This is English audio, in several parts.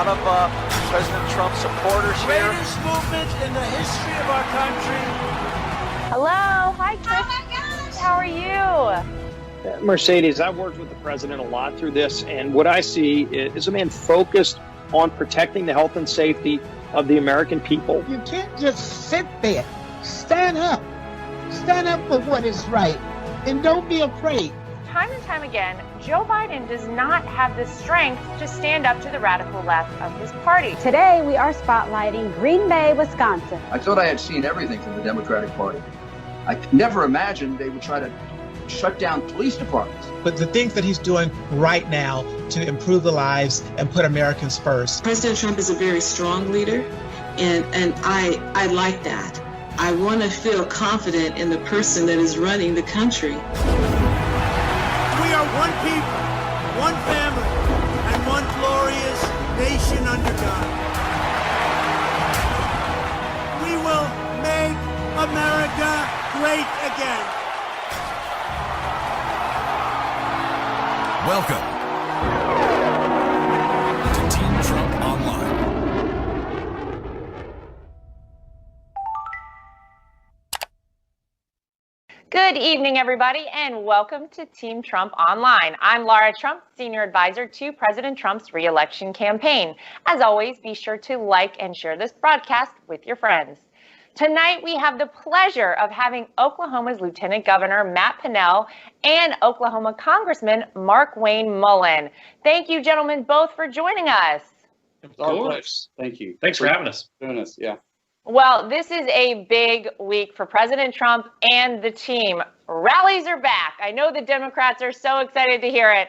lot of President Trump supporters here. Greatest movement in the history of our country. Hello. Hi, Chris. Oh my gosh. How are you? Mercedes, I've worked with the president a lot through this, and what I see is a man focused on protecting the health and safety of the American people. You can't just sit there. Stand up. Stand up for what is right, and don't be afraid. Time and time again, Joe Biden does not have the strength to stand up to the radical left of his party. Today, we are spotlighting Green Bay, Wisconsin. I thought I had seen everything from the Democratic Party. I never imagined they would try to shut down police departments. But the things that he's doing right now to improve the lives and put Americans first. President Trump is a very strong leader, and I like that. I want to feel confident in the person that is running the country. We are one people, one family, and one glorious nation under God. We will make America great again. Welcome to Team Trump Online. Good evening, everybody, and welcome to Team Trump Online. I'm Lara Trump, Senior Advisor to President Trump's re-election campaign. As always, be sure to like and share this broadcast with your friends. Tonight, we have the pleasure of having Oklahoma's Lieutenant Governor Matt Pinnell and Oklahoma Congressman Markwayne Mullin. Thank you, gentlemen, both for joining us. Of course. Thank you. Thanks for having us. Doing this, yeah. Well, this is a big week for President Trump and the team. Rallies are back. I know the Democrats are so excited to hear it.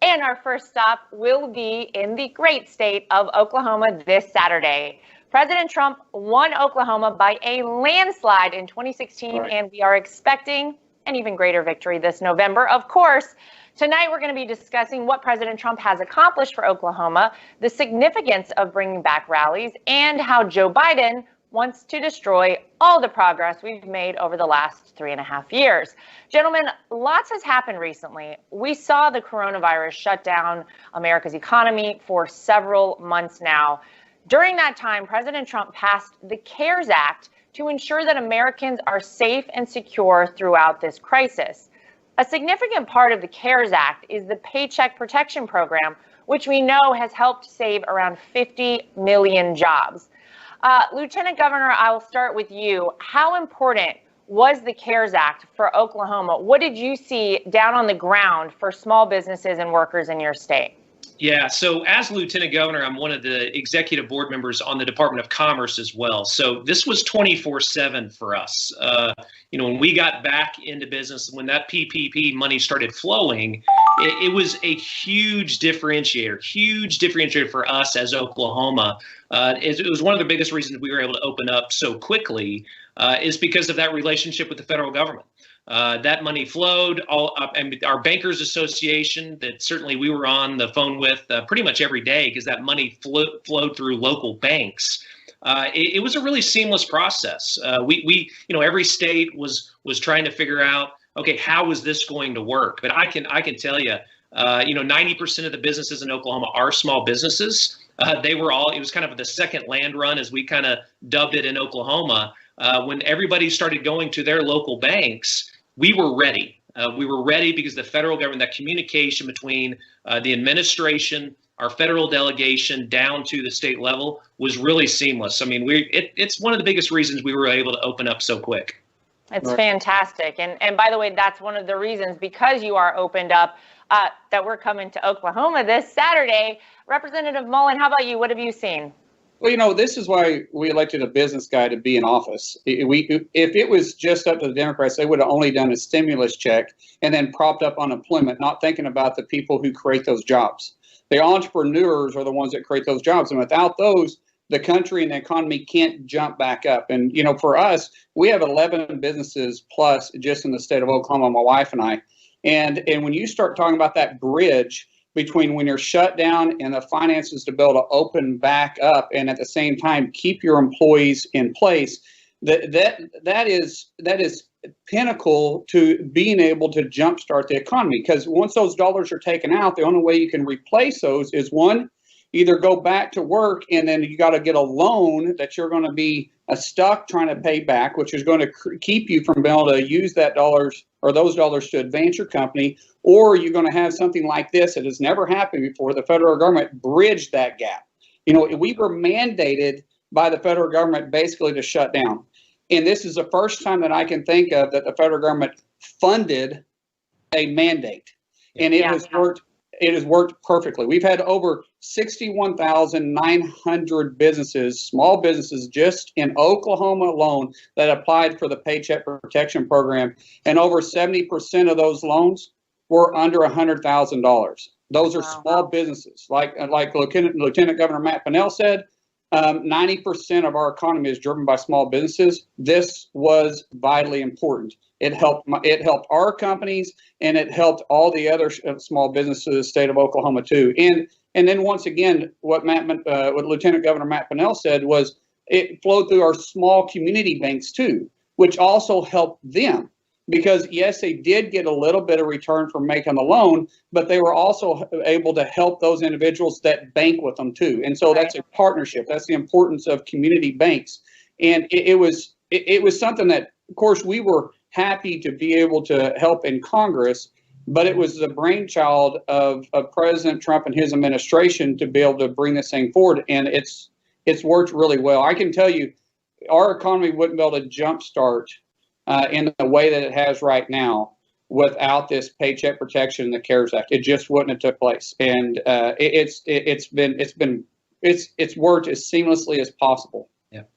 And our first stop will be in the great state of Oklahoma this Saturday. President Trump won Oklahoma by a landslide in 2016, right, and we are expecting an even greater victory this November. Of course, tonight we're going to be discussing what President Trump has accomplished for Oklahoma, the significance of bringing back rallies, and how Joe Biden wants to destroy all the progress we've made over the last 3.5 years. Gentlemen, lots has happened recently. We saw the coronavirus shut down America's economy for several months now. During that time, President Trump passed the CARES Act to ensure that Americans are safe and secure throughout this crisis. A significant part of the CARES Act is the Paycheck Protection Program, which we know has helped save around 50 million jobs. Lieutenant Governor, I will start with you. How important was the CARES Act for Oklahoma? What did you see down on the ground for small businesses and workers in your state? Yeah, so as Lieutenant Governor, I'm one of the executive board members on the Department of Commerce as well. So this was 24/7 for us. When we got back into business, when that PPP money started flowing, it was a huge differentiator for us as Oklahoma. It was one of the biggest reasons we were able to open up so quickly is because of that relationship with the federal government. That money flowed and our Bankers Association that certainly we were on the phone with pretty much every day because that money flowed through local banks. It was a really seamless process. Every state was trying to figure out, okay, how is this going to work? But I can tell you, 90% of the businesses in Oklahoma are small businesses. It was kind of the second land run, as we kind of dubbed it in Oklahoma. When everybody started going to their local banks, we were ready. We were ready because the federal government, that communication between the administration, our federal delegation down to the state level was really seamless. I mean, it's one of the biggest reasons we were able to open up so quick. It's fantastic. And by the way, that's one of the reasons, because you are opened up, that we're coming to Oklahoma this Saturday. Representative Mullin, how about you? What have you seen? Well, this is why we elected a business guy to be in office. If it was just up to the Democrats, they would have only done a stimulus check and then propped up unemployment, not thinking about the people who create those jobs. The entrepreneurs are the ones that create those jobs. And without those, the country and the economy can't jump back up. And, for us, we have 11 businesses plus just in the state of Oklahoma, my wife and I. And when you start talking about that bridge between when you're shut down and the finances to be able to open back up and at the same time keep your employees in place, that is pinnacle to being able to jumpstart the economy. Because once those dollars are taken out, the only way you can replace those is, one, either go back to work and then you got to get a loan that you're going to be stuck trying to pay back, which is going to keep you from being able to use that dollars or those dollars to advance your company, or you're going to have something like this that has never happened before. The federal government bridged that gap. You know, we were mandated by the federal government basically to shut down. And this is the first time that I can think of that the federal government funded a mandate. And it has worked. It has worked perfectly. We've had over 61,900 businesses, small businesses, just in Oklahoma alone that applied for the Paycheck Protection Program, and over 70% of those loans were under $100,000. Those are small businesses. Like Lieutenant Governor Matt Pinnell said, 90% of our economy is driven by small businesses. This was vitally important. It helped our companies, and it helped all the other small businesses of the state of Oklahoma too. And then once again, what Lieutenant Governor Matt Pinnell said was it flowed through our small community banks too, which also helped them. Because yes, they did get a little bit of return from making the loan, but they were also able to help those individuals that bank with them too. And so that's a partnership. That's the importance of community banks. And it was something that, of course, we were happy to be able to help in Congress, but it was the brainchild of President Trump and his administration to be able to bring this thing forward. And it's worked really well. I can tell you, our economy wouldn't be able to jumpstart in the way that it has right now without this Paycheck Protection and the CARES Act. It just wouldn't have took place. And it's worked as seamlessly as possible.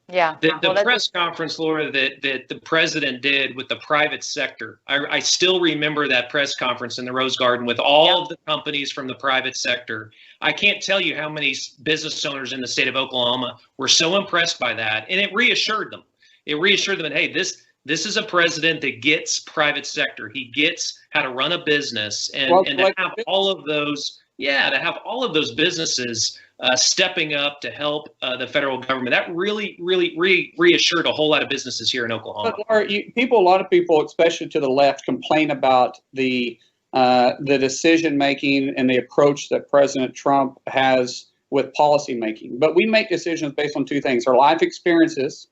Yeah. The press conference, Laura, that the president did with the private sector, I still remember that press conference in the Rose Garden with all of the companies from the private sector. I can't tell you how many business owners in the state of Oklahoma were so impressed by that, and it reassured them. It reassured them that, hey, this is a president that gets private sector. He gets how to run a business, and to have all of those, to have all of those businesses stepping up to help the federal government. That really reassured a whole lot of businesses here in Oklahoma. But Laura, a lot of people, especially to the left, complain about the decision making and the approach that President Trump has with policy making. But we make decisions based on two things: our life experiences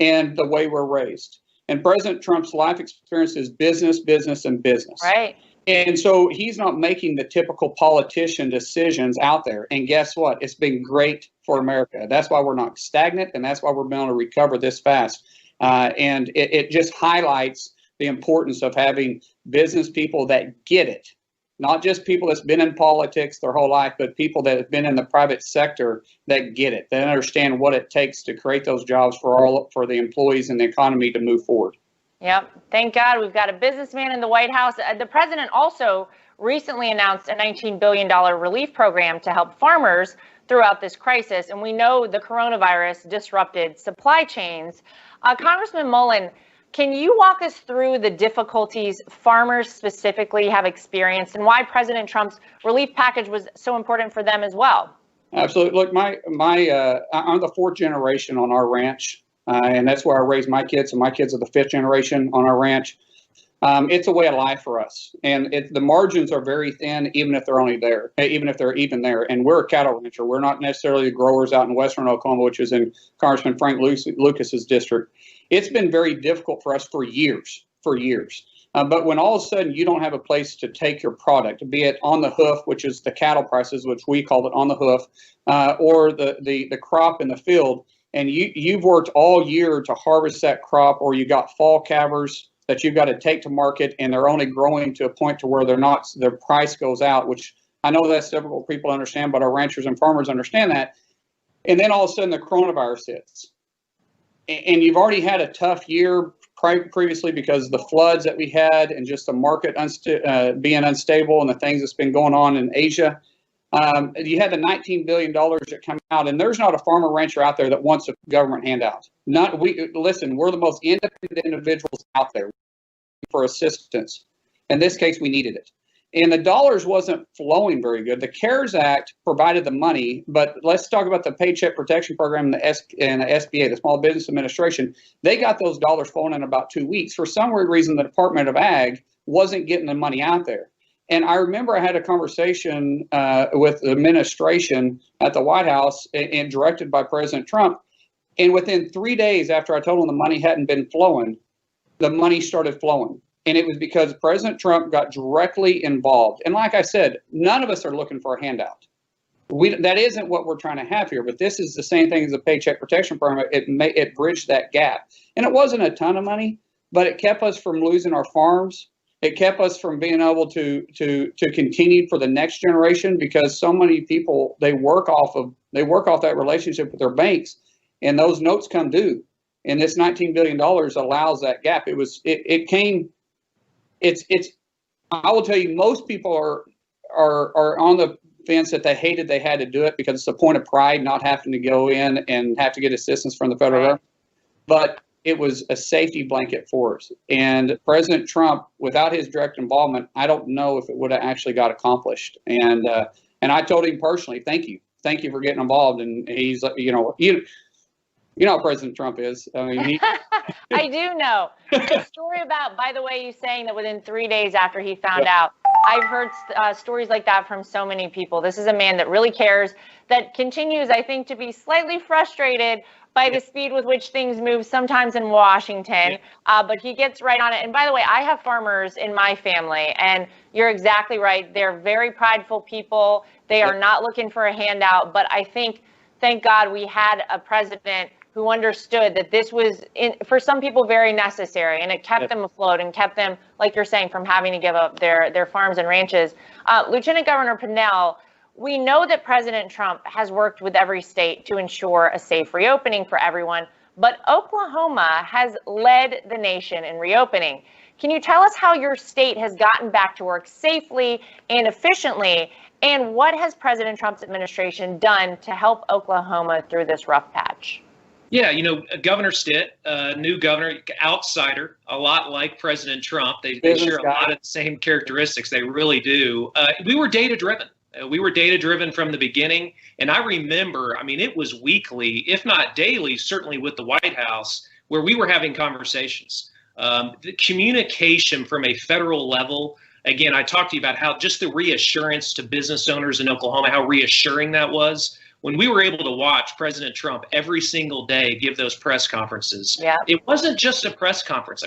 and the way we're raised. And President Trump's life experience is business, business, and business. Right. And so he's not making the typical politician decisions out there. And guess what? It's been great for America. That's why we're not stagnant, and that's why we're able to recover this fast. And it just highlights the importance of having business people that get it. Not just people that's been in politics their whole life, but people that have been in the private sector that get it, that understand what it takes to create those jobs for the employees and the economy to move forward. Yep. Thank God we've got a businessman in the White House. The president also recently announced a $19 billion relief program to help farmers throughout this crisis. And we know the coronavirus disrupted supply chains. Congressman Mullin, can you walk us through the difficulties farmers specifically have experienced and why President Trump's relief package was so important for them as well? Absolutely. Look, I'm the fourth generation on our ranch. And that's where I raised my kids, and my kids are the fifth generation on our ranch. It's a way of life for us, and the margins are very thin, even if they're even there. And we're a cattle rancher. We're not necessarily the growers out in western Oklahoma, which is in Congressman Frank Lucas's district. It's been very difficult for us for years. But when all of a sudden you don't have a place to take your product, be it on the hoof, which is the cattle prices, which we call it on the hoof, or the crop in the field, and you've worked all year to harvest that crop, or you got fall calvers that you've got to take to market, and they're only growing to a point to where their price goes out, which I know that's difficult for people to understand, but our ranchers and farmers understand that. And then all of a sudden the coronavirus hits. And you've already had a tough year previously because of the floods that we had and just the market being unstable and the things that's been going on in Asia. You had the $19 billion that come out, and there's not a farmer rancher out there that wants a government handout. We're the most independent individuals out there for assistance. In this case, we needed it. And the dollars wasn't flowing very good. The CARES Act provided the money, but let's talk about the Paycheck Protection Program and the SBA, the Small Business Administration. They got those dollars flowing in about 2 weeks. For some weird reason, the Department of Ag wasn't getting the money out there. And I remember I had a conversation with the administration at the White House and directed by President Trump. And within 3 days after I told them the money hadn't been flowing, the money started flowing. And it was because President Trump got directly involved. And like I said, none of us are looking for a handout. That isn't what we're trying to have here. But this is the same thing as the Paycheck Protection Program. It bridged that gap. And it wasn't a ton of money, but it kept us from losing our farms. It kept us from being able to continue for the next generation, because so many people, they work off that relationship with their banks, and those notes come due. And this $19 billion allows that gap. I will tell you, most people are on the fence that they hated they had to do it because it's a point of pride not having to go in and have to get assistance from the federal government. But it was a safety blanket for us. And President Trump, without his direct involvement, I don't know if it would have actually got accomplished. And I told him personally, thank you for getting involved. And he's, you know how President Trump is. I mean, I do know. The story about, by the way, you saying that within 3 days after he found out, I've heard stories like that from so many people. This is a man that really cares, that continues, I think, to be slightly frustrated by the speed with which things move sometimes in Washington, but he gets right on it. And by the way, I have farmers in my family, and you're exactly right. They're very prideful people. They are not looking for a handout, but I think, thank God, we had a president who understood that this was, for some people, very necessary, and it kept them afloat and kept them, like you're saying, from having to give up their farms and ranches. Lieutenant Governor Pinnell, we know that President Trump has worked with every state to ensure a safe reopening for everyone, but Oklahoma has led the nation in reopening. Can you tell us how your state has gotten back to work safely and efficiently, and what has President Trump's administration done to help Oklahoma through this rough patch? Yeah, Governor Stitt, new governor, outsider, a lot like President Trump. They share a lot of the same characteristics. They really do. We were data-driven. We were data-driven from the beginning. And I remember, it was weekly, if not daily, certainly with the White House, where we were having conversations. The communication from a federal level, again, I talked to you about how just the reassurance to business owners in Oklahoma, how reassuring that was. When we were able to watch President Trump every single day give those press conferences, it wasn't just a press conference.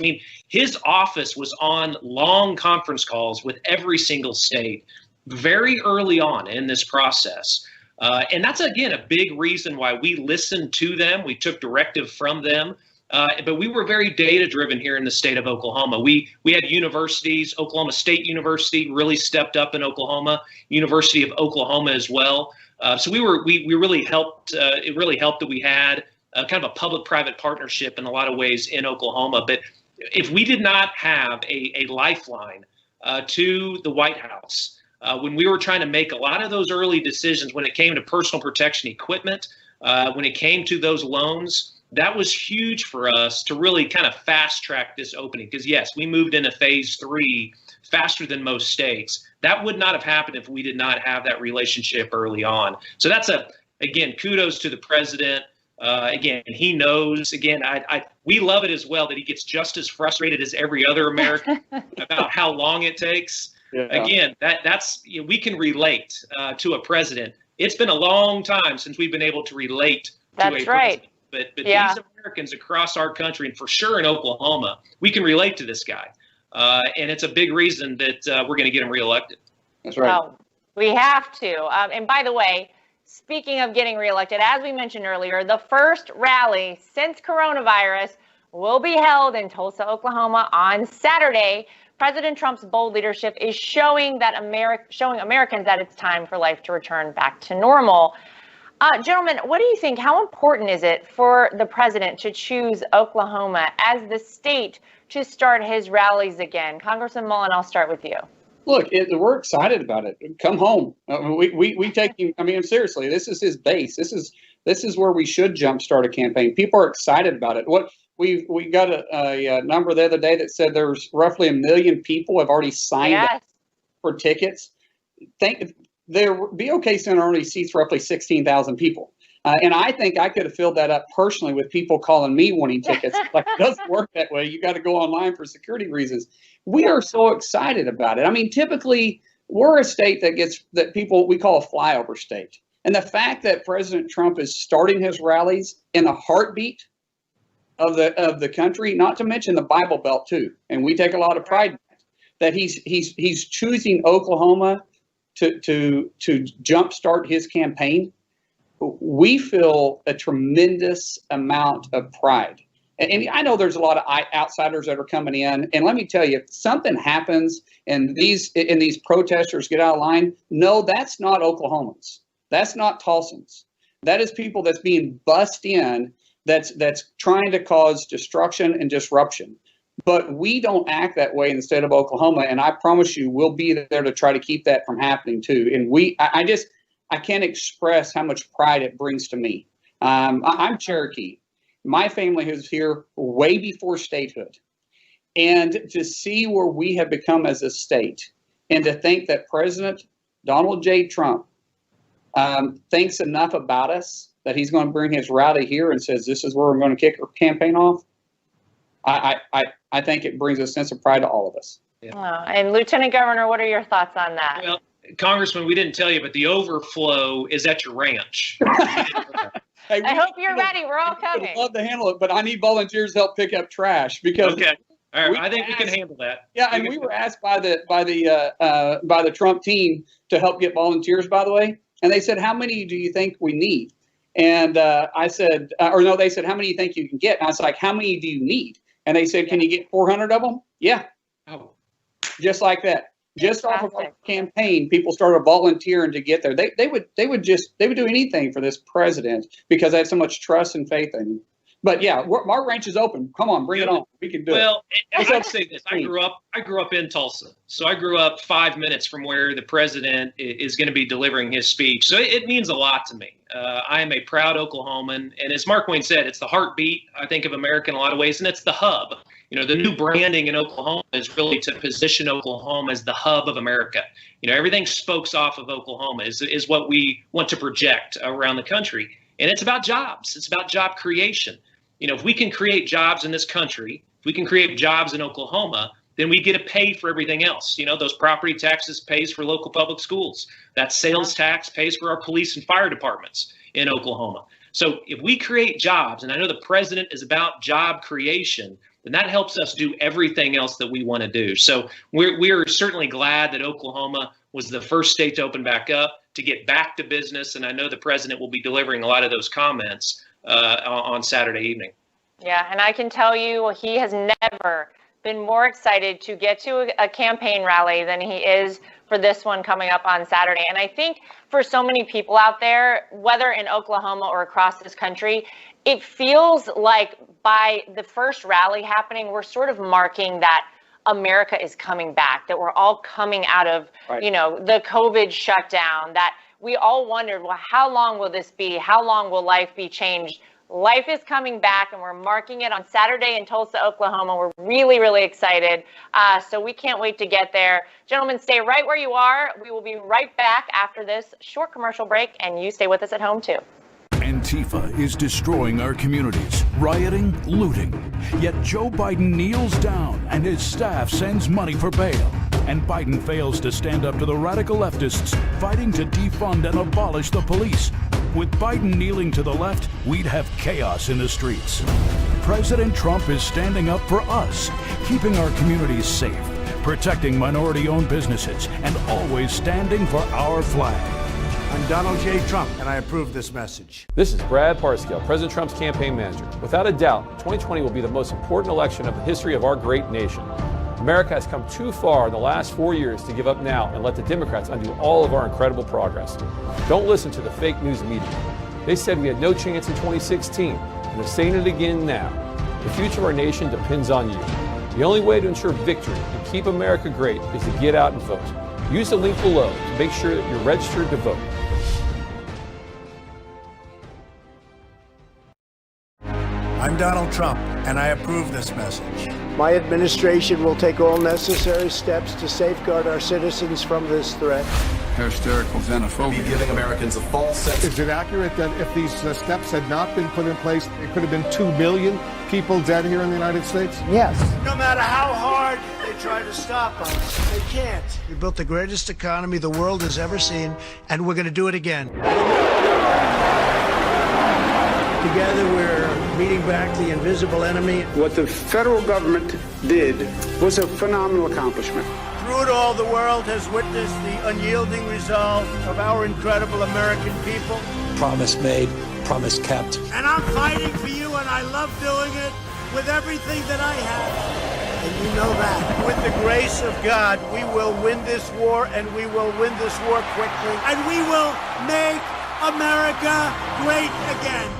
His office was on long conference calls with every single state very early on in this process. And that's, again, a big reason why we listened to them. We took directive from them. But we were very data-driven here in the state of Oklahoma. We had universities. Oklahoma State University really stepped up in Oklahoma, University of Oklahoma as well. So we really helped. It really helped that we had kind of a public-private partnership in a lot of ways in Oklahoma. But if we did not have a lifeline to the White House, when we were trying to make a lot of those early decisions when it came to personal protection equipment, when it came to those loans, that was huge for us to really kind of fast track this opening. Because yes, we moved into phase 3 faster than most states. That would not have happened if we did not have that relationship early on. So that's again, kudos to the president. Again, he knows, again, we love it as well that he gets just as frustrated as every other American about how long it takes. Yeah. Again, that's we can relate to a president. It's been a long time since we've been able to relate to a president. But these Americans across our country, and for sure in Oklahoma, we can relate to this guy. And it's a big reason that we're going to get him reelected. That's right. Well, we have to. And by the way, speaking of getting reelected, as we mentioned earlier, the first rally since coronavirus will be held in Tulsa, Oklahoma on Saturday. President Trump's bold leadership is showing Americans that it's time for life to return back to normal. Gentlemen, what do you think? How important is it for the president to choose Oklahoma as the state to start his rallies again? Congressman Mullin, I'll start with you. Look, we're excited about it. Come home. We take him. Seriously, this is his base. This is where we should jumpstart a campaign. People are excited about it. We got a number the other day that said there's roughly 1 million people have already signed up for tickets. Their BOK Center only seats roughly 16,000 people. And I think I could have filled that up personally with people calling me wanting tickets. Like, it doesn't work that way. You got to go online for security reasons. We are so excited about it. Typically we're a state that people, we call a flyover state. And the fact that President Trump is starting his rallies in the heartbeat of the country, not to mention the Bible Belt too, and we take a lot of pride in that he's choosing Oklahoma to jumpstart his campaign. We feel a tremendous amount of pride. And I know there's a lot of outsiders that are coming in. And let me tell you, if something happens and these protesters get out of line, no, that's not Oklahomans. That's not Tulsans. That is people that's being bussed in, that's trying to cause destruction and disruption. But we don't act that way in the state of Oklahoma. And I promise you, we'll be there to try to keep that from happening too. And I can't express how much pride it brings to me. I'm Cherokee. My family was here way before statehood. And to see where we have become as a state, and to think that President Donald J. Trump thinks enough about us that he's going to bring his rally here and says, this is where we're going to kick our campaign off. I think it brings a sense of pride to all of us. Yeah. And Lieutenant Governor, what are your thoughts on that? Well, Congressman, we didn't tell you, but the overflow is at your ranch. Hey, I hope you're ready. We're all coming. I'd love to handle it, but I need volunteers to help pick up trash because. Okay. All right. I think we can handle that. Yeah, and we were asked by the Trump team to help get volunteers, by the way, and they said, "How many do you think we need?" And I said, they said, "How many do you think you can get?" And I was like, "How many do you need?" And they said, "Can you get 400 of them?" Yeah. Oh. Just like that. Just off of our campaign, people started volunteering to get there. They would do anything for this president because they have so much trust and faith in him. But yeah, our ranch is open. Come on, bring it on. We can do it. Well, I'd say this. I grew up in Tulsa, so I grew up 5 minutes from where the president is going to be delivering his speech. So it means a lot to me. I am a proud Oklahoman, and as Markwayne said, it's the heartbeat, I think, of America in a lot of ways, and it's the hub. You know, the new branding in Oklahoma is really to position Oklahoma as the hub of America. You know, everything spokes off of Oklahoma is what we want to project around the country. And it's about jobs. It's about job creation. You know, if we can create jobs in this country, if we can create jobs in Oklahoma, then we get to pay for everything else. You know, those property taxes pays for local public schools. That sales tax pays for our police and fire departments in Oklahoma. So if we create jobs, and I know the president is about job creation, then that helps us do everything else that we want to do. So we're certainly glad that Oklahoma was the first state to open back up, to get back to business. And I know the president will be delivering a lot of those comments on Saturday evening. Yeah, and I can tell you he has never been more excited to get to a campaign rally than he is for this one coming up on Saturday. And I think for so many people out there, whether in Oklahoma or across this country, it feels like by the first rally happening, we're sort of marking that America is coming back, that we're all coming out of, right, the COVID shutdown, that we all wondered, well, how long will this be? How long will life be changed? Life is coming back, and we're marking it on Saturday in Tulsa, Oklahoma. We're really, really excited. So we can't wait to get there. Gentlemen, stay right where you are. We will be right back after this short commercial break, and you stay with us at home, too. Antifa is destroying our communities, rioting, looting. Yet Joe Biden kneels down and his staff sends money for bail. And Biden fails to stand up to the radical leftists fighting to defund and abolish the police. With Biden kneeling to the left, we'd have chaos in the streets. President Trump is standing up for us, keeping our communities safe, protecting minority-owned businesses, and always standing for our flag. I'm Donald J. Trump, and I approve this message. This is Brad Parscale, President Trump's campaign manager. Without a doubt, 2020 will be the most important election of the history of our great nation. America has come too far in the last 4 years to give up now and let the Democrats undo all of our incredible progress. Don't listen to the fake news media. They said we had no chance in 2016, and they're saying it again now. The future of our nation depends on you. The only way to ensure victory and keep America great is to get out and vote. Use the link below to make sure that you're registered to vote. I'm Donald Trump, and I approve this message. My administration will take all necessary steps to safeguard our citizens from this threat. hysterical xenophobia. Giving Americans a false sense. Is it accurate that if these steps had not been put in place, it could have been 2 million people dead here in the United States? Yes. No matter how hard they try to stop us, they can't. We built the greatest economy the world has ever seen, and we're going to do it again. Together, we're beating back the invisible enemy. What the federal government did was a phenomenal accomplishment. Through it all, the world has witnessed the unyielding resolve of our incredible American people. Promise made, promise kept. And I'm fighting for you, and I love doing it with everything that I have. And you know that. With the grace of God, we will win this war, and we will win this war quickly. And we will make America great again.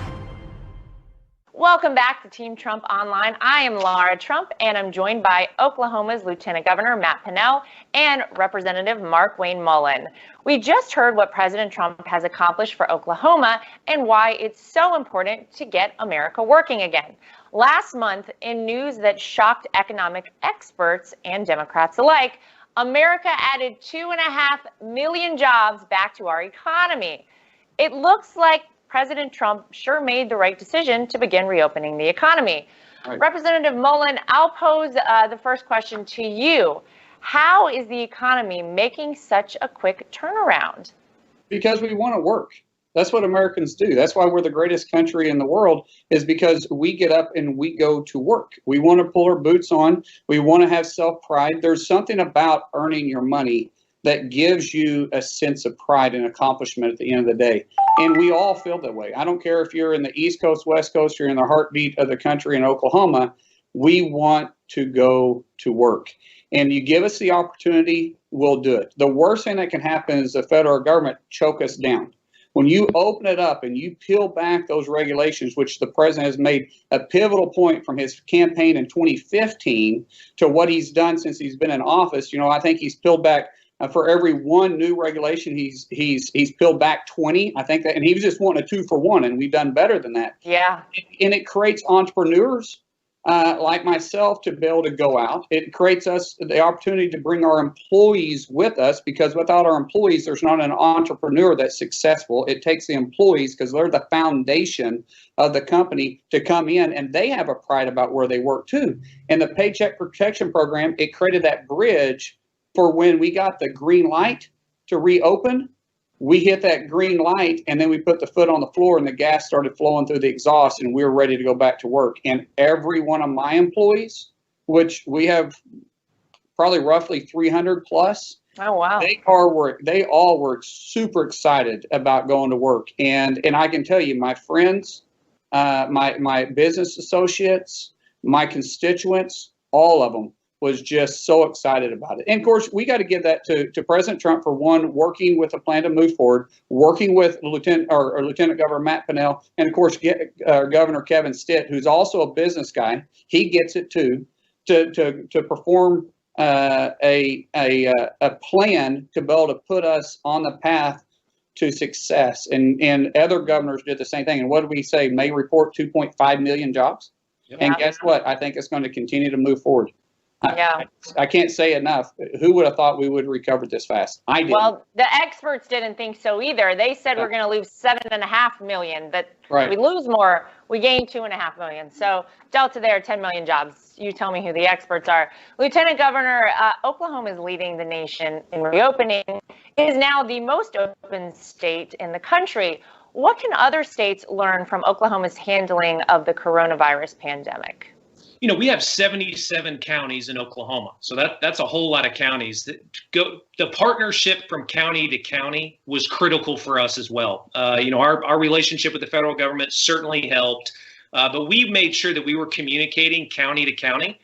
Welcome back to Team Trump Online. I am Lara Trump, and I'm joined by Oklahoma's Lieutenant Governor Matt Pinnell and Representative Markwayne Mullin. We just heard what President Trump has accomplished for Oklahoma and why it's so important to get America working again. Last month, in news that shocked economic experts and Democrats alike, America added 2.5 million jobs back to our economy. It looks like President Trump sure made the right decision to begin reopening the economy. Right. Representative Mullin, I'll pose the first question to you. How is the economy making such a quick turnaround? Because we want to work. That's what Americans do. That's why we're the greatest country in the world, is because we get up and we go to work. We want to pull our boots on. We want to have self-pride. There's something about earning your money that gives you a sense of pride and accomplishment at the end of the day. And we all feel that way. I don't care if you're in the East Coast, West Coast, you're in the heartbeat of the country in Oklahoma. We want to go to work. And you give us the opportunity, we'll do it. The worst thing that can happen is the federal government choke us down. When you open it up and you peel back those regulations, which the president has made a pivotal point from his campaign in 2015 to what he's done since he's been in office, I think he's peeled back for every one new regulation, he's peeled back 20. I think that, and he was just wanting a 2-for-1, and we've done better than that. Yeah. And it creates entrepreneurs like myself to be able to go out. It creates us the opportunity to bring our employees with us, because without our employees, there's not an entrepreneur that's successful. It takes the employees, because they're the foundation of the company, to come in, and they have a pride about where they work too. And the Paycheck Protection Program, it created that bridge for when we got the green light to reopen. We hit that green light, and then we put the foot on the floor, and the gas started flowing through the exhaust, and we were ready to go back to work. And every one of my employees, which we have probably roughly 300 plus, oh wow, they all were super excited about going to work. And I can tell you, my friends, my business associates, my constituents, all of them was just so excited about it. And of course, we got to give that to President Trump for one, working with a plan to move forward, working with Lieutenant Governor Matt Pinnell, and of course, Governor Kevin Stitt, who's also a business guy. He gets it too, to perform a plan to be able to put us on the path to success. And other governors did the same thing. And what did we say? May report 2.5 million jobs. Yep. And guess what? I think it's going to continue to move forward. Yeah. I can't say enough. Who would have thought we would recover this fast? I did. Well, the experts didn't think so either. They said we're going to lose 7.5 million. That right. We lose more, we gain 2.5 million. So delta there, 10 million jobs. You tell me who the experts are. Lieutenant Governor, Oklahoma is leading the nation in reopening. It is now the most open state in the country. What can other states learn from Oklahoma's handling of the coronavirus pandemic? We have 77 counties in Oklahoma, so that's a whole lot of counties. The partnership from county to county was critical for us as well. Our relationship with the federal government certainly helped, but we made sure that we were communicating county to county.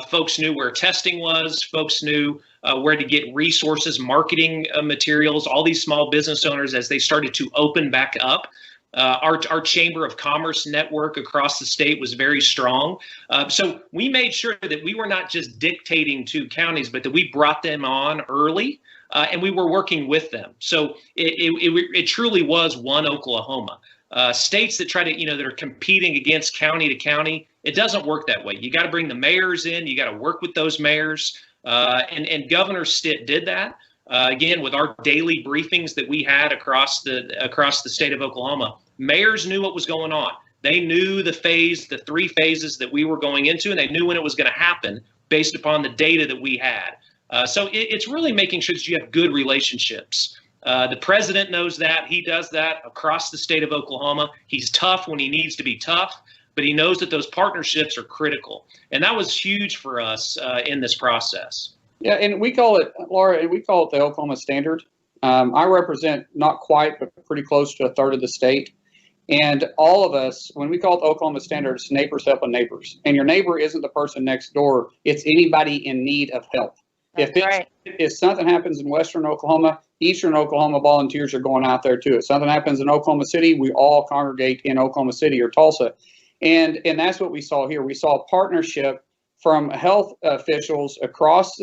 Folks knew where testing was. Folks knew where to get resources, marketing materials. All these small business owners, as they started to open back up. Our Chamber of Commerce network across the state was very strong. So we made sure that we were not just dictating to counties, but that we brought them on early and we were working with them. So it truly was one Oklahoma. States that try to, that are competing against county to county, it doesn't work that way. You got to bring the mayors in. You got to work with those mayors. And Governor Stitt did that. Again, with our daily briefings that we had across the state of Oklahoma, mayors knew what was going on. They knew the 3 phases that we were going into, and they knew when it was going to happen based upon the data that we had. So it's really making sure that you have good relationships. The president knows that. He does that across the state of Oklahoma. He's tough when he needs to be tough, but he knows that those partnerships are critical. And that was huge for us in this process. Yeah, and we call it, Lara, and we call it the Oklahoma Standard. I represent not quite, but pretty close to a third of the state. And all of us, when we call it the Oklahoma Standard, it's neighbors helping neighbors. And your neighbor isn't the person next door. It's anybody in need of help. If something happens in Western Oklahoma, Eastern Oklahoma volunteers are going out there too. If something happens in Oklahoma City, we all congregate in Oklahoma City or Tulsa. And that's what we saw here. We saw a partnership from health officials across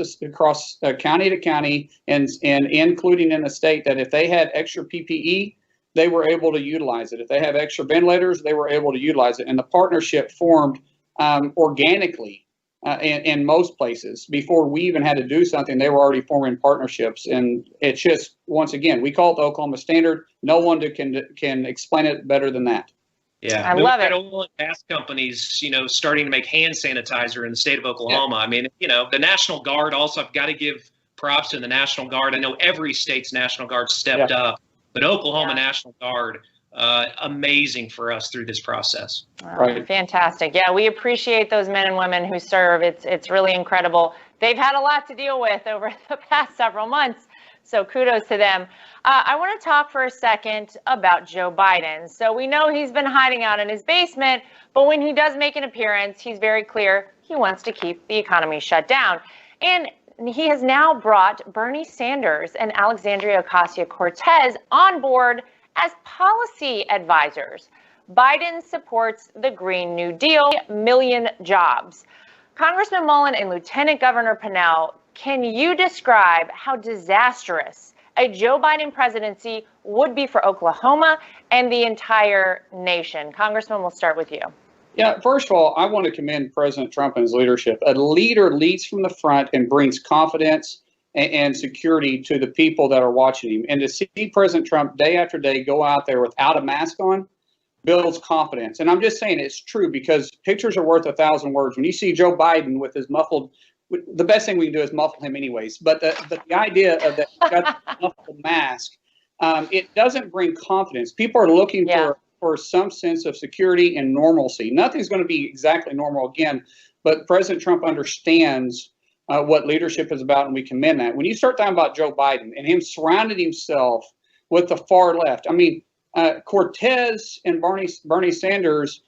county to county and including in the state, that if they had extra PPE, they were able to utilize it. If they have extra ventilators, they were able to utilize it. And the partnership formed organically in most places. Before we even had to do something, they were already forming partnerships. And it's just, once again, we call it the Oklahoma Standard. No one can explain it better than that. Yeah, I love it. Oil and gas companies, starting to make hand sanitizer in the state of Oklahoma. Yeah. I mean, the National Guard also, I've got to give props to the National Guard. I know every state's National Guard stepped up, but Oklahoma National Guard, amazing for us through this process. Right. Fantastic. Yeah, we appreciate those men and women who serve. It's really incredible. They've had a lot to deal with over the past several months, so kudos to them. I want to talk for a second about Joe Biden. So we know he's been hiding out in his basement, but when he does make an appearance, he's very clear he wants to keep the economy shut down. And he has now brought Bernie Sanders and Alexandria Ocasio-Cortez on board as policy advisors. Biden supports the Green New Deal, million jobs. Congressman Mullin and Lieutenant Governor Pinnell, can you describe how disastrous a Joe Biden presidency would be for Oklahoma and the entire nation? Congressman, we'll start with you. Yeah, first of all, I want to commend President Trump and his leadership. A leader leads from the front and brings confidence and security to the people that are watching him. And to see President Trump day after day go out there without a mask on builds confidence. And I'm just saying it's true, because pictures are worth 1,000 words. When you see Joe Biden with his muffled, the best thing we can do is muffle him anyways. But the idea of that muffled mask, it doesn't bring confidence. People are looking for some sense of security and normalcy. Nothing's going to be exactly normal again, but President Trump understands what leadership is about, and we commend that. When you start talking about Joe Biden and him surrounding himself with the far left, I mean, Cortez and Bernie Sanders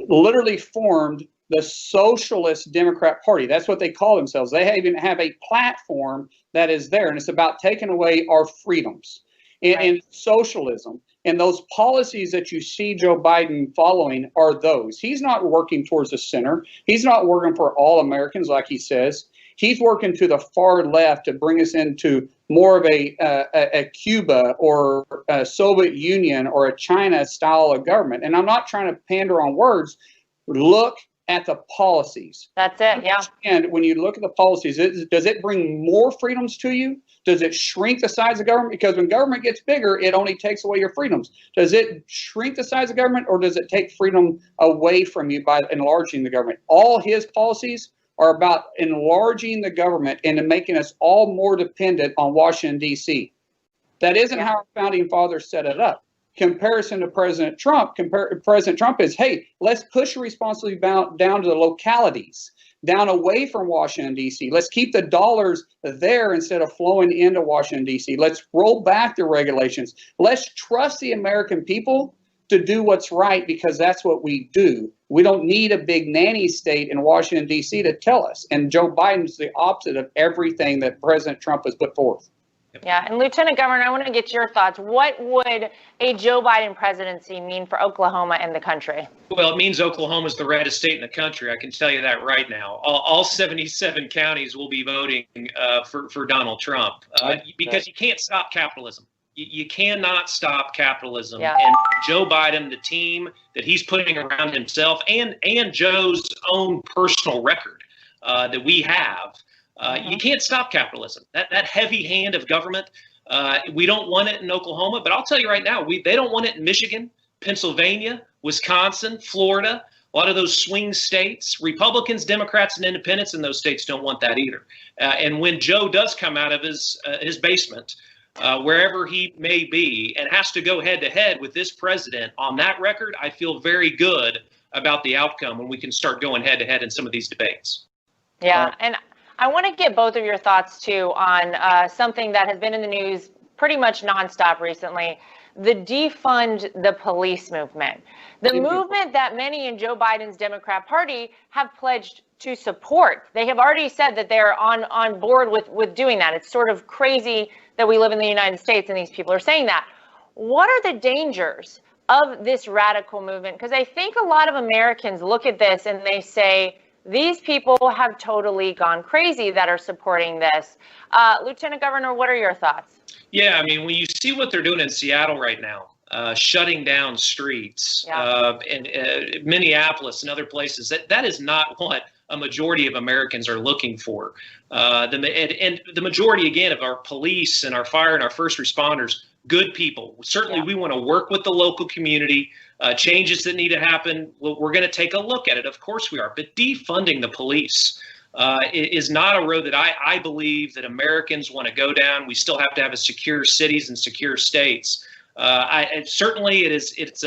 literally formed the Socialist Democrat Party. That's what they call themselves. They even have a platform that is there, and it's about taking away our freedoms and socialism. And those policies that you see Joe Biden following are those. He's not working towards the center. He's not working for all Americans like he says. He's working to the far left to bring us into more of a Cuba or a Soviet Union or a China style of government. And I'm not trying to pander on words. Look at the policies. That's it, yeah. And when you look at the policies, does it bring more freedoms to you? Does it shrink the size of government? Because when government gets bigger, it only takes away your freedoms. Does it shrink the size of government, or does it take freedom away from you by enlarging the government? All his policies are about enlarging the government and making us all more dependent on Washington, D.C. That isn't how our founding fathers set it up. Comparison to President Trump, President Trump is, hey, let's push the responsibility down to the localities, down away from Washington, D.C. Let's keep the dollars there instead of flowing into Washington, D.C. Let's roll back the regulations. Let's trust the American people to do what's right, because that's what we do. We don't need a big nanny state in Washington, D.C. to tell us. And Joe Biden's the opposite of everything that President Trump has put forth. Yeah, and Lieutenant Governor, I want to get your thoughts. What would a Joe Biden presidency mean for Oklahoma and the country? Well, it means Oklahoma is the reddest state in the country. I can tell you that right now. All 77 counties will be voting for Donald Trump because you can't stop capitalism. You cannot stop capitalism. Yeah. And Joe Biden, the team that he's putting around himself, and Joe's own personal record that we have, You can't stop capitalism. That heavy hand of government, we don't want it in Oklahoma, but I'll tell you right now, they don't want it in Michigan, Pennsylvania, Wisconsin, Florida, a lot of those swing states. Republicans, Democrats, and independents in those states don't want that either. And when Joe does come out of his basement, wherever he may be, and has to go head-to-head with this president on that record, I feel very good about the outcome when we can start going head-to-head in some of these debates. Yeah, and I want to get both of your thoughts, too, on something that has been in the news pretty much nonstop recently, the defund the police movement. The movement that many in Joe Biden's Democrat Party have pledged to support. They have already said that they're on board with doing that. It's sort of crazy that we live in the United States and these people are saying that. What are the dangers of this radical movement? Because I think a lot of Americans look at this and they say, these people have totally gone crazy that are supporting this. Lieutenant Governor, what are your thoughts? Yeah, I mean, when you see what they're doing in Seattle right now, shutting down streets, in Minneapolis and other places, that is not what a majority of Americans are looking for. And the majority, again, of our police and our fire and our first responders, good people. Certainly, we want to work with the local community. Changes that need to happen, we're going to take a look at it. Of course we are. But defunding the police is not a road that I believe that Americans want to go down. We still have to have a secure cities and secure states. Certainly, it's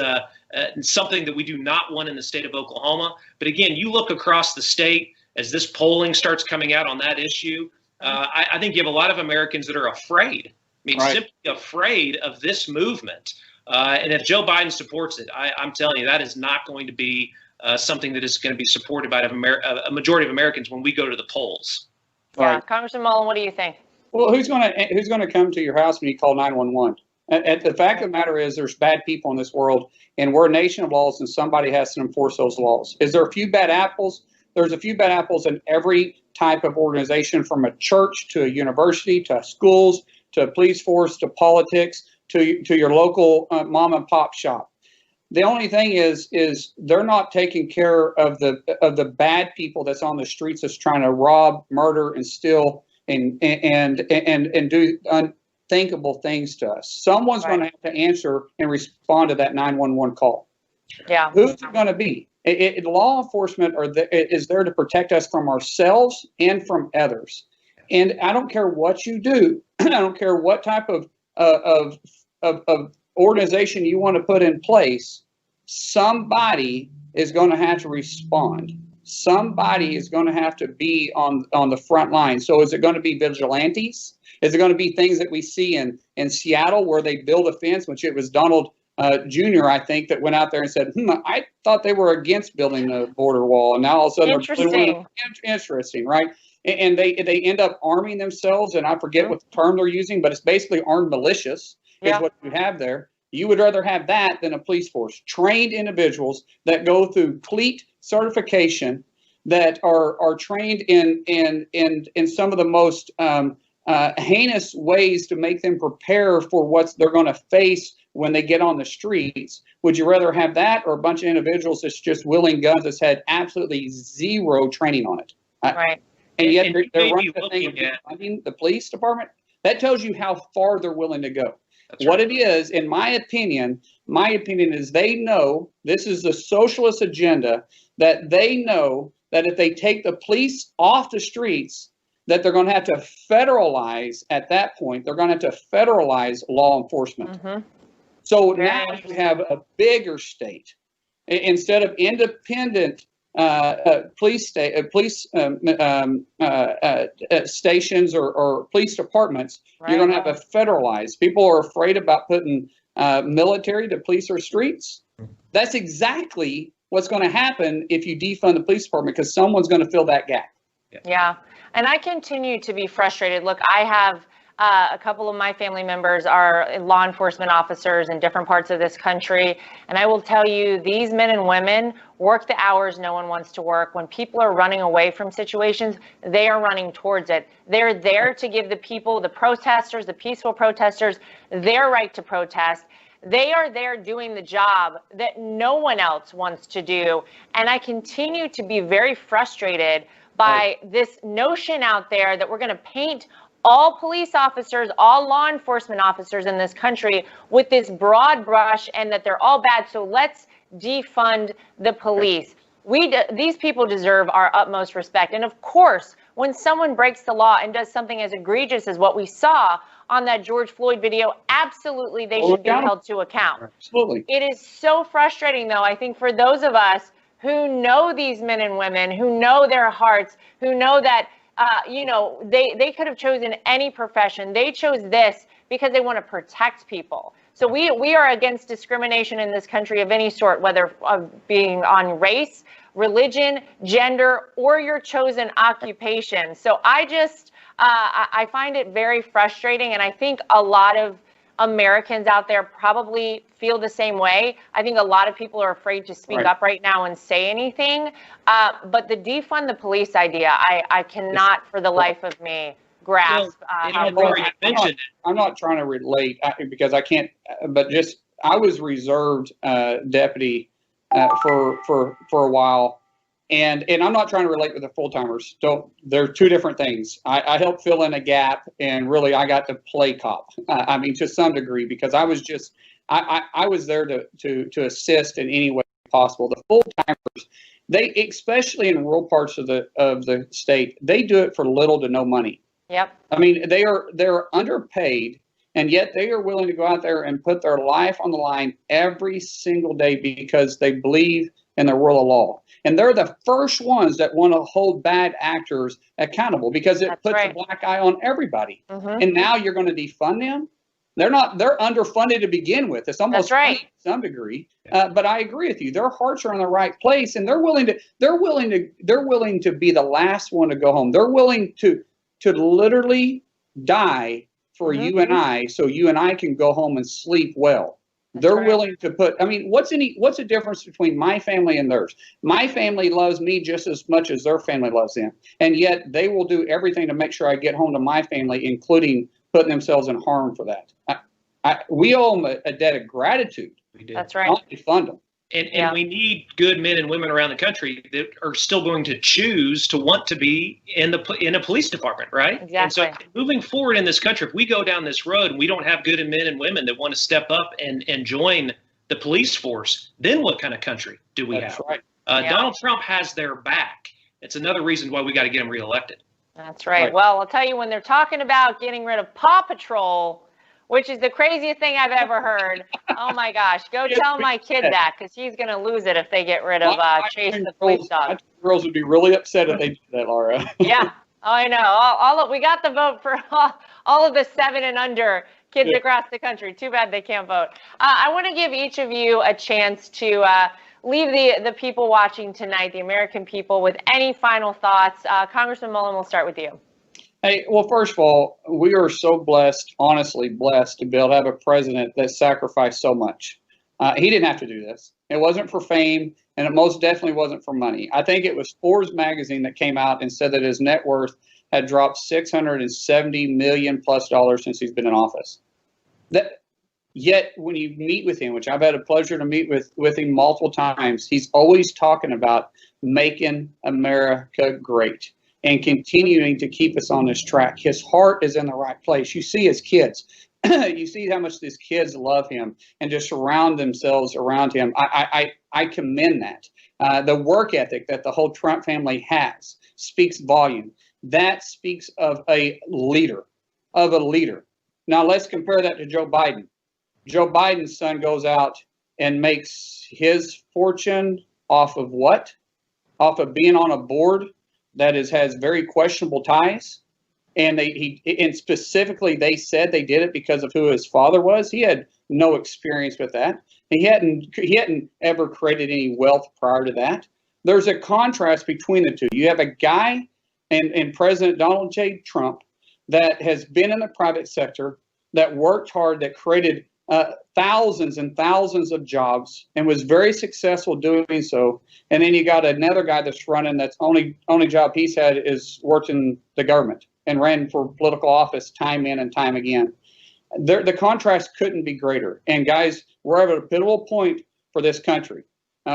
something that we do not want in the state of Oklahoma. But again, you look across the state as this polling starts coming out on that issue. I think you have a lot of Americans that are afraid. I mean, simply afraid of this movement. And if Joe Biden supports it, I'm telling you, that is not going to be something that is going to be supported by a majority of Americans when we go to the polls. Yeah, Congressman Mullin, what do you think? Well, who's going to come to your house when you call 911? The fact of the matter is, there's bad people in this world, and we're a nation of laws, and somebody has to enforce those laws. Is there a few bad apples? There's a few bad apples in every type of organization, from a church to a university to schools to a police force to politics to your local mom and pop shop. The only thing is they're not taking care of the bad people that's on the streets that's trying to rob, murder, and steal and do unthinkable things to us. Someone's going to have to answer and respond to that 911 call. Yeah. Who's it going to be? Law enforcement is there to protect us from ourselves and from others. And I don't care what you do. I don't care what type of organization you want to put in place. Somebody is going to have to respond. Somebody is going to have to be on the front line. So is it going to be vigilantes? Is it going to be things that we see in Seattle where they build a fence, which it was Donald Jr., I think, that went out there and said, I thought they were against building the border wall. And now all of a sudden interesting, right? And they end up arming themselves, and I forget what the term they're using, but it's basically armed militias is what you have there. You would rather have that than a police force. Trained individuals that go through CLEAT certification, that are trained in some of the most heinous ways to make them prepare for what they're going to face when they get on the streets. Would you rather have that or a bunch of individuals that's just wielding guns that's had absolutely zero training on it? Right. And yet they're running the thing of defunding the police department. That tells you how far they're willing to go. What it is, in my opinion is they know this is the socialist agenda, that they know that if they take the police off the streets, that they're going to have to federalize at that point. They're going to have to federalize law enforcement. So now you have a bigger state. Instead of independent police stations or police departments, you're going to have a federalized. People are afraid about putting military to police our streets. That's exactly what's going to happen if you defund the police department, because someone's going to fill that gap. Yeah. And I continue to be frustrated. Look, I have a couple of my family members are law enforcement officers in different parts of this country. And I will tell you, these men and women work the hours no one wants to work. When people are running away from situations, they are running towards it. They're there to give the people, the protesters, the peaceful protesters, their right to protest. They are there doing the job that no one else wants to do. And I continue to be very frustrated by this notion out there that we're going to paint all police officers, all law enforcement officers in this country with this broad brush and that they're all bad. So let's defund the police. These people deserve our utmost respect. And of course, when someone breaks the law and does something as egregious as what we saw on that George Floyd video, absolutely they should be held to account. Absolutely. It is so frustrating, though, I think, for those of us who know these men and women, who know their hearts, who know that, they could have chosen any profession. They chose this because they want to protect people. So we are against discrimination in this country of any sort, whether of being on race, religion, gender, or your chosen occupation. So I find it very frustrating, and I think a lot of Americans out there probably feel the same way. I think a lot of people are afraid to speak up right now and say anything. But the defund the police idea, I cannot for the life of me grasp. I'm not trying to relate because I can't, but just I was reserved deputy for a while. And I'm not trying to relate with the full-timers. They're two different things. I helped fill in a gap, and really I got to play cop. I mean, to some degree, because I was just I was there to assist in any way possible. The full-timers, they, especially in rural parts of the state, they do it for little to no money. Yep. I mean, they're underpaid, and yet they are willing to go out there and put their life on the line every single day because they believe in the rule of law. And they're the first ones that want to hold bad actors accountable because it puts a black eye on everybody. Mm-hmm. And now you're going to defund them? They're underfunded to begin with. It's almost funny to some degree. But I agree with you. Their hearts are in the right place, and they're willing to be the last one to go home. They're willing to literally die for you and I, so you and I can go home and sleep well. They're willing to put, I mean, what's the difference between my family and theirs? My family loves me just as much as their family loves them. And yet they will do everything to make sure I get home to my family, including putting themselves in harm for that. We owe them a debt of gratitude. We do. That's right. Not defund them. And we need good men and women around the country that are still going to choose to want to be in a police department, right? Exactly. And so moving forward in this country, if we go down this road and we don't have good men and women that want to step up and join the police force, then what kind of country do we have? Right. Donald Trump has their back. It's another reason why we got to get him reelected. That's right. Well, I'll tell you, when they're talking about getting rid of Paw Patrol, which is the craziest thing I've ever heard. Oh my gosh, go tell my kid that, because he's going to lose it if they get rid of Chase the police dog. Girls would be really upset if they did that, Lara. Yeah, I know. We got the vote for all of the 7 and under kids across the country. Too bad they can't vote. I want to give each of you a chance to leave the people watching tonight, the American people, with any final thoughts. Congressman Mullin, we'll start with you. Hey, well, first of all, we are so blessed, honestly blessed, to be able to have a president that sacrificed so much. He didn't have to do this. It wasn't for fame, and it most definitely wasn't for money. I think it was Forbes magazine that came out and said that his net worth had dropped $670 million plus since he's been in office. Yet, when you meet with him, which I've had a pleasure to meet with him multiple times, he's always talking about making America great and continuing to keep us on this track. His heart is in the right place. You see his kids. You see how much his kids love him and just surround themselves around him. I commend that. The work ethic that the whole Trump family has speaks volume. That speaks of a leader. Now let's compare that to Joe Biden. Joe Biden's son goes out and makes his fortune off of what? Off of being on a board that has very questionable ties, and specifically they said they did it because of who his father was. He had no experience with that. He hadn't ever created any wealth prior to that. There's a contrast between the two. You have a guy in President Donald J. Trump that has been in the private sector, that worked hard, that created thousands and thousands of jobs and was very successful doing so. And then you got another guy that's running, that's only job he's had is worked in the government and ran for political office time in and time again. The contrast couldn't be greater. And guys, we're at a pivotal point for this country.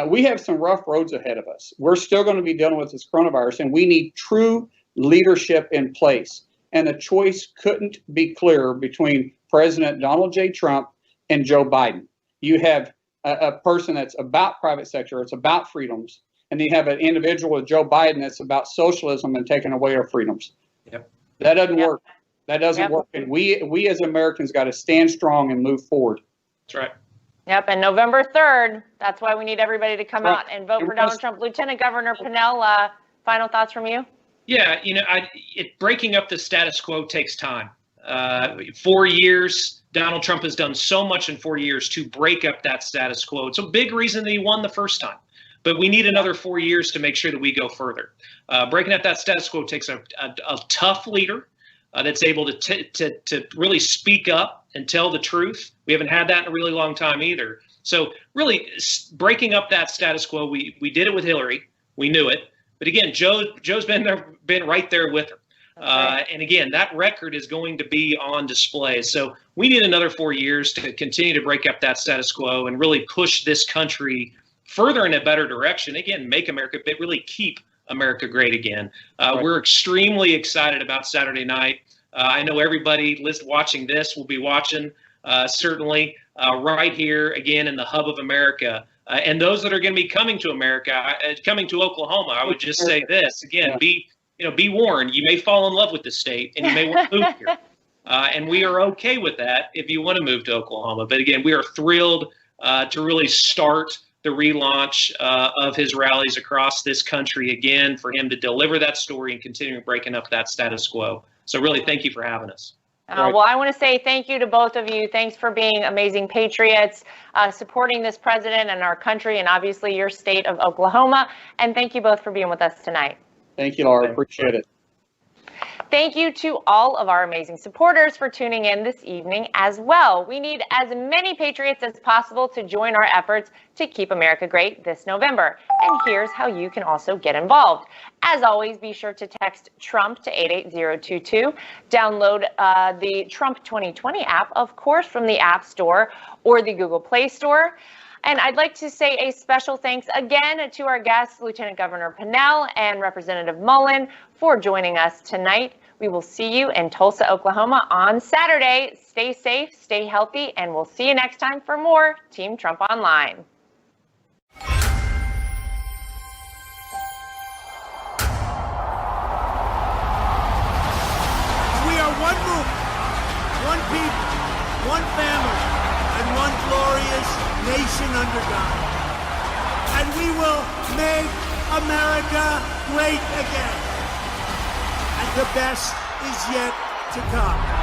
we have some rough roads ahead of us. We're still going to be dealing with this coronavirus, and we need true leadership in place. And the choice couldn't be clearer between President Donald J. Trump and Joe Biden. You have a person that's about private sector, it's about freedoms, and you have an individual with Joe Biden that's about socialism and taking away our freedoms. Yep. That doesn't work. That doesn't work. And we as Americans got to stand strong and move forward. That's right. Yep, and November 3rd, that's why we need everybody to come out and vote for Donald Trump. Lieutenant Governor Pinnell, final thoughts from you? Yeah, breaking up the status quo takes time. 4 years, Donald Trump has done so much in 4 years to break up that status quo. It's a big reason that he won the first time. But we need another 4 years to make sure that we go further. Breaking up that status quo takes a tough leader that's able to really speak up and tell the truth. We haven't had that in a really long time either. So really breaking up that status quo, we did it with Hillary. We knew it. But again, Joe's been right there with her. And again, that record is going to be on display. So we need another 4 years to continue to break up that status quo and really push this country further in a better direction. Again, make America, but really keep America great again. We're extremely excited about Saturday night. I know everybody watching this will be watching certainly right here again in the hub of America. And those that are going to be coming to America, coming to Oklahoma, I would just say this again: be warned. You may fall in love with the state, and you may want to move here. And we are okay with that if you want to move to Oklahoma. But again, we are thrilled to really start the relaunch of his rallies across this country again, for him to deliver that story and continue breaking up that status quo. So really, thank you for having us. Well, I want to say thank you to both of you. Thanks for being amazing patriots, supporting this president and our country, and obviously your state of Oklahoma. And thank you both for being with us tonight. Thank you, Lara. Appreciate it. Thank you to all of our amazing supporters for tuning in this evening as well. We need as many patriots as possible to join our efforts to keep America great this November. And here's how you can also get involved. As always, be sure to text Trump to 88022. Download the Trump 2020 app, of course, from the App Store or the Google Play Store. And I'd like to say a special thanks again to our guests, Lieutenant Governor Pinnell and Representative Mullin, for joining us tonight. We will see you in Tulsa, Oklahoma on Saturday. Stay safe, stay healthy, and we'll see you next time for more Team Trump Online. We are one movement, one people, one family, and one glorious nation under God. And we will make America great again. And the best is yet to come.